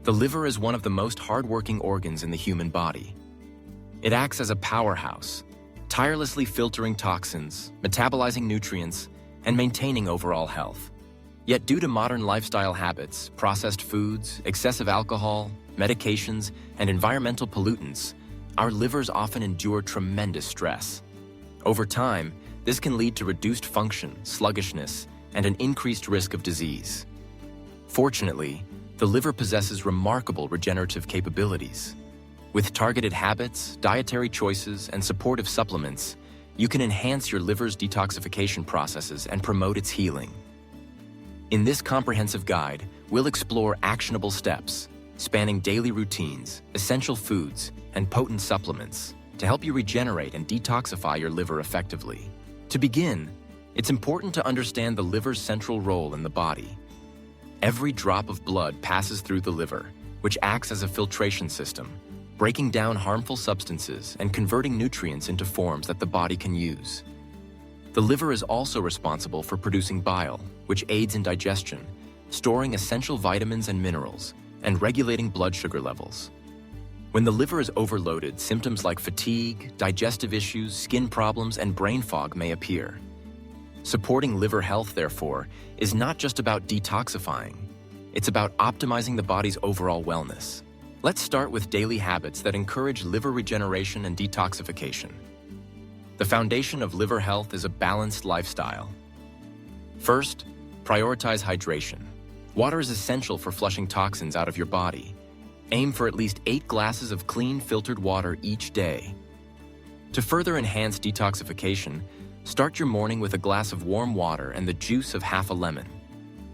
The liver is one of the most hardworking organs in the human body. It acts as a powerhouse, tirelessly filtering toxins, metabolizing nutrients, and maintaining overall health. Yet due to modern lifestyle habits, processed foods, excessive alcohol, medications, and environmental pollutants, our livers often endure tremendous stress. Over time, this can lead to reduced function, sluggishness, and an increased risk of disease. Fortunately, the liver possesses remarkable regenerative capabilities. With targeted habits, dietary choices, and supportive supplements, you can enhance your liver's detoxification processes and promote its healing. In this comprehensive guide, we'll explore actionable steps, spanning daily routines, essential foods, and potent supplements to help you regenerate and detoxify your liver effectively. To begin, it's important to understand the liver's central role in the body. Every drop of blood passes through the liver, which acts as a filtration system, breaking down harmful substances and converting nutrients into forms that the body can use. The liver is also responsible for producing bile, which aids in digestion, storing essential vitamins and minerals, and regulating blood sugar levels. When the liver is overloaded, symptoms like fatigue, digestive issues, skin problems, and brain fog may appear. Supporting liver health, therefore, is not just about detoxifying. It's about optimizing the body's overall wellness. Let's start with daily habits that encourage liver regeneration and detoxification. The foundation of liver health is a balanced lifestyle. First, prioritize hydration. Water is essential for flushing toxins out of your body. Aim for at least 8 glasses of clean, filtered water each day. To further enhance detoxification, start your morning with a glass of warm water and the juice of half a lemon.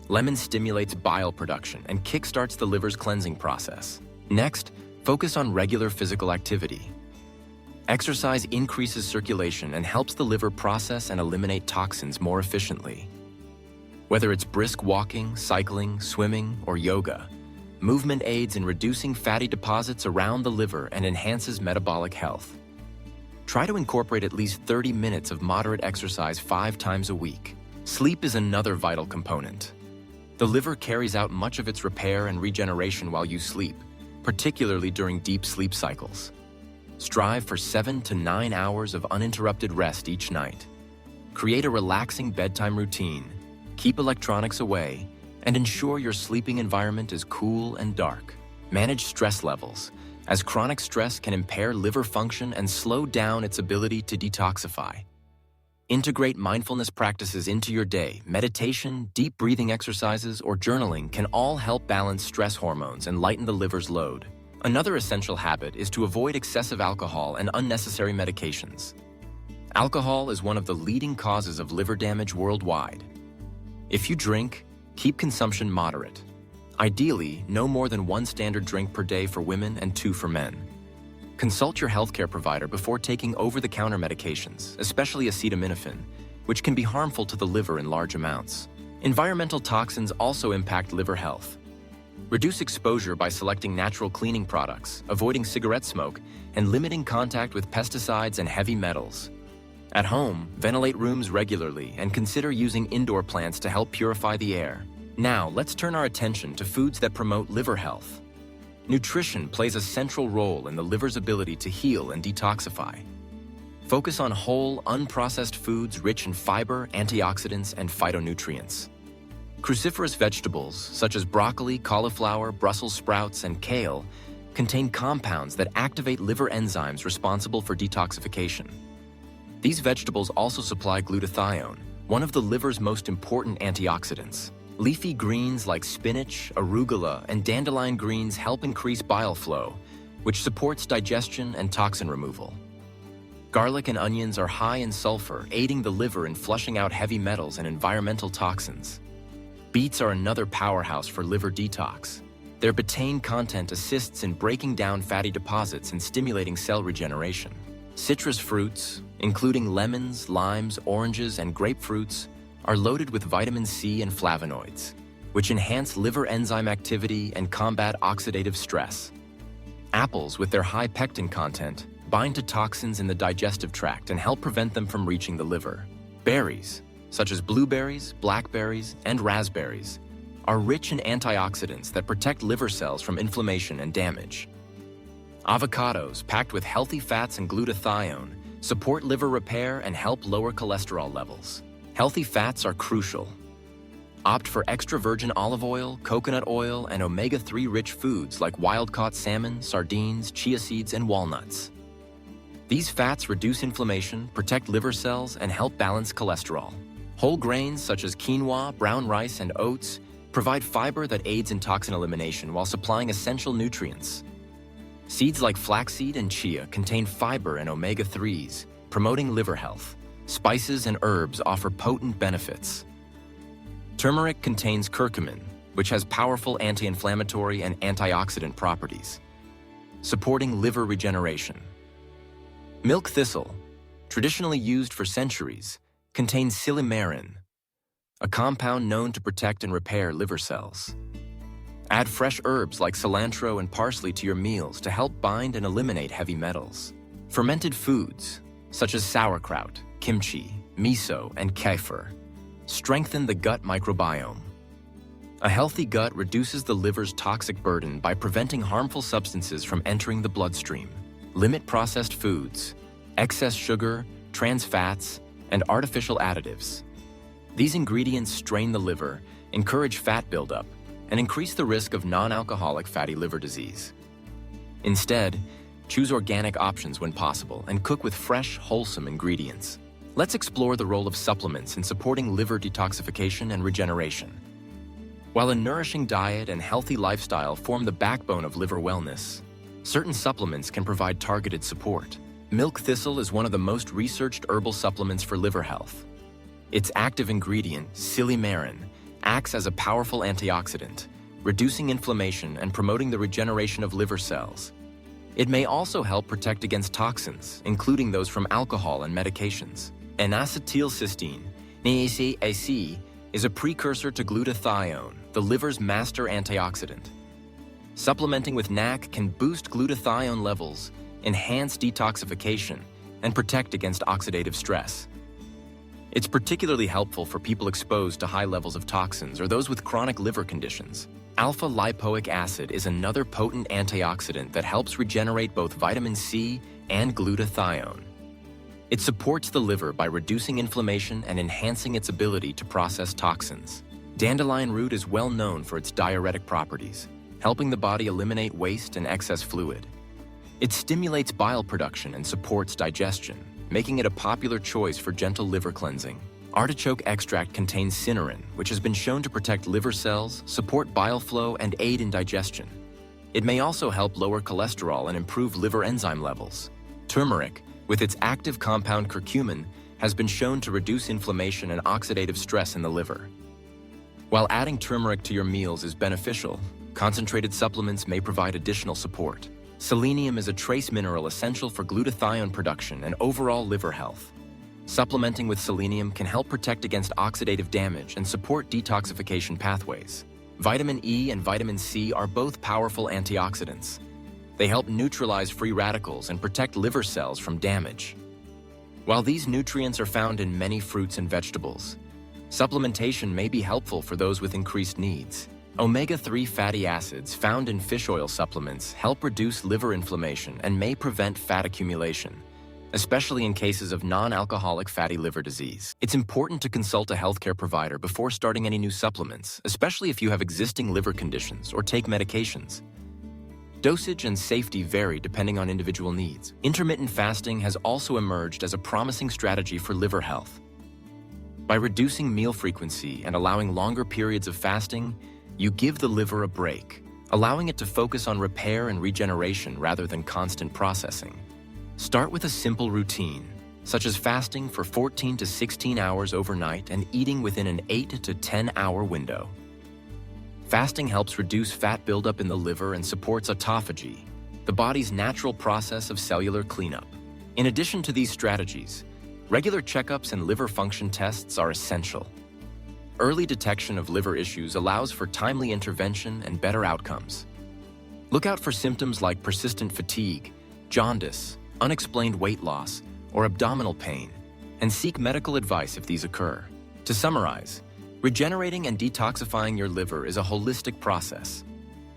Lemon stimulates bile production and kickstarts the liver's cleansing process. Next, focus on regular physical activity. Exercise increases circulation and helps the liver process and eliminate toxins more efficiently. Whether it's brisk walking, cycling, swimming, or yoga, movement aids in reducing fatty deposits around the liver and enhances metabolic health. Try to incorporate at least 30 minutes of moderate exercise 5 times a week. Sleep is another vital component. The liver carries out much of its repair and regeneration while you sleep, particularly during deep sleep cycles. Strive for 7 to 9 hours of uninterrupted rest each night. Create a relaxing bedtime routine, keep electronics away, and ensure your sleeping environment is cool and dark. Manage stress levels, as chronic stress can impair liver function and slow down its ability to detoxify. Integrate mindfulness practices into your day. Meditation, deep breathing exercises, or journaling can all help balance stress hormones and lighten the liver's load. Another essential habit is to avoid excessive alcohol and unnecessary medications. Alcohol is one of the leading causes of liver damage worldwide. If you drink, keep consumption moderate. Ideally, no more than 1 standard drink per day for women and 2 for men. Consult your healthcare provider before taking over-the-counter medications, especially acetaminophen, which can be harmful to the liver in large amounts. Environmental toxins also impact liver health. Reduce exposure by selecting natural cleaning products, avoiding cigarette smoke, and limiting contact with pesticides and heavy metals. At home, ventilate rooms regularly and consider using indoor plants to help purify the air. Now, let's turn our attention to foods that promote liver health. Nutrition plays a central role in the liver's ability to heal and detoxify. Focus on whole, unprocessed foods rich in fiber, antioxidants, and phytonutrients. Cruciferous vegetables, such as broccoli, cauliflower, Brussels sprouts, and kale, contain compounds that activate liver enzymes responsible for detoxification. These vegetables also supply glutathione, one of the liver's most important antioxidants. Leafy greens like spinach, arugula, and dandelion greens help increase bile flow, which supports digestion and toxin removal. Garlic and onions are high in sulfur, aiding the liver in flushing out heavy metals and environmental toxins. Beets are another powerhouse for liver detox. Their betaine content assists in breaking down fatty deposits and stimulating cell regeneration. Citrus fruits, including lemons, limes, oranges, and grapefruits, are loaded with vitamin C and flavonoids, which enhance liver enzyme activity and combat oxidative stress. Apples, with their high pectin content, bind to toxins in the digestive tract and help prevent them from reaching the liver. Berries, such as blueberries, blackberries, and raspberries, are rich in antioxidants that protect liver cells from inflammation and damage. Avocados, packed with healthy fats and glutathione, support liver repair and help lower cholesterol levels. Healthy fats are crucial. Opt for extra virgin olive oil, coconut oil, and omega-3 rich foods like wild-caught salmon, sardines, chia seeds, and walnuts. These fats reduce inflammation, protect liver cells, and help balance cholesterol. Whole grains such as quinoa, brown rice, and oats provide fiber that aids in toxin elimination while supplying essential nutrients. Seeds like flaxseed and chia contain fiber and omega-3s, promoting liver health. Spices and herbs offer potent benefits. Turmeric contains curcumin, which has powerful anti-inflammatory and antioxidant properties, supporting liver regeneration. Milk thistle, traditionally used for centuries, contains silymarin, a compound known to protect and repair liver cells. Add fresh herbs like cilantro and parsley to your meals to help bind and eliminate heavy metals. Fermented foods, such as sauerkraut, kimchi, miso, and kefir, strengthen the gut microbiome. A healthy gut reduces the liver's toxic burden by preventing harmful substances from entering the bloodstream. Limit processed foods, excess sugar, trans fats, and artificial additives. These ingredients strain the liver, encourage fat buildup, and increase the risk of non-alcoholic fatty liver disease. Instead, choose organic options when possible and cook with fresh, wholesome ingredients. Let's explore the role of supplements in supporting liver detoxification and regeneration. While a nourishing diet and healthy lifestyle form the backbone of liver wellness, certain supplements can provide targeted support. Milk thistle is one of the most researched herbal supplements for liver health. Its active ingredient, silymarin, acts as a powerful antioxidant, reducing inflammation and promoting the regeneration of liver cells. It may also help protect against toxins, including those from alcohol and medications. N-acetylcysteine, NAC, is a precursor to glutathione, the liver's master antioxidant. Supplementing with NAC can boost glutathione levels, enhance detoxification, and protect against oxidative stress. It's particularly helpful for people exposed to high levels of toxins or those with chronic liver conditions. Alpha-lipoic acid is another potent antioxidant that helps regenerate both vitamin C and glutathione. It supports the liver by reducing inflammation and enhancing its ability to process toxins. Dandelion root is well known for its diuretic properties, helping the body eliminate waste and excess fluid. It stimulates bile production and supports digestion, making it a popular choice for gentle liver cleansing. Artichoke extract contains cynarin, which has been shown to protect liver cells, support bile flow, and aid in digestion. It may also help lower cholesterol and improve liver enzyme levels. Turmeric, with its active compound curcumin, has been shown to reduce inflammation and oxidative stress in the liver. While adding turmeric to your meals is beneficial, concentrated supplements may provide additional support. Selenium is a trace mineral essential for glutathione production and overall liver health. Supplementing with selenium can help protect against oxidative damage and support detoxification pathways. Vitamin E and vitamin C are both powerful antioxidants. They help neutralize free radicals and protect liver cells from damage. While these nutrients are found in many fruits and vegetables, supplementation may be helpful for those with increased needs. Omega-3 fatty acids found in fish oil supplements help reduce liver inflammation and may prevent fat accumulation, especially in cases of non-alcoholic fatty liver disease. It's important to consult a healthcare provider before starting any new supplements, especially if you have existing liver conditions or take medications. Dosage and safety vary depending on individual needs. Intermittent fasting has also emerged as a promising strategy for liver health. By reducing meal frequency and allowing longer periods of fasting, you give the liver a break, allowing it to focus on repair and regeneration rather than constant processing. Start with a simple routine, such as fasting for 14 to 16 hours overnight and eating within an 8 to 10-hour window. Fasting helps reduce fat buildup in the liver and supports autophagy, the body's natural process of cellular cleanup. In addition to these strategies, regular checkups and liver function tests are essential. Early detection of liver issues allows for timely intervention and better outcomes. Look out for symptoms like persistent fatigue, jaundice, unexplained weight loss, or abdominal pain, and seek medical advice if these occur. To summarize, Regenerating and detoxifying your liver is a holistic process.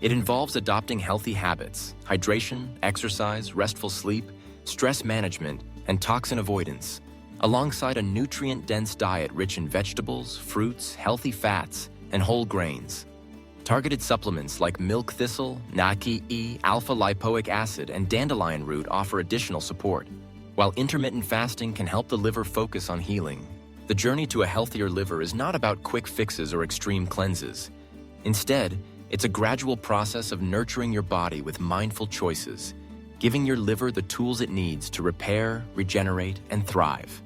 It involves adopting healthy habits, hydration, exercise, restful sleep, stress management, and toxin avoidance, alongside a nutrient-dense diet rich in vegetables, fruits, healthy fats, and whole grains. Targeted supplements like milk thistle, naki-E, alpha-lipoic acid, and dandelion root offer additional support. While intermittent fasting can help the liver focus on healing, the journey to a healthier liver is not about quick fixes or extreme cleanses. Instead, it's a gradual process of nurturing your body with mindful choices, giving your liver the tools it needs to repair, regenerate, and thrive.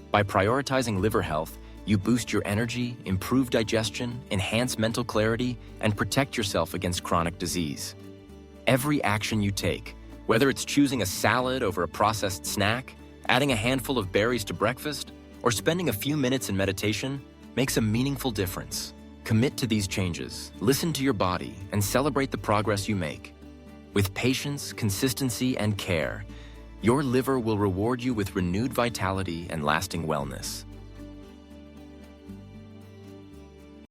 By prioritizing liver health, you boost your energy, improve digestion, enhance mental clarity, and protect yourself against chronic disease. Every action you take, whether it's choosing a salad over a processed snack, adding a handful of berries to breakfast, or spending a few minutes in meditation, makes a meaningful difference. Commit to these changes, listen to your body, and celebrate the progress you make. With patience, consistency, and care, your liver will reward you with renewed vitality and lasting wellness.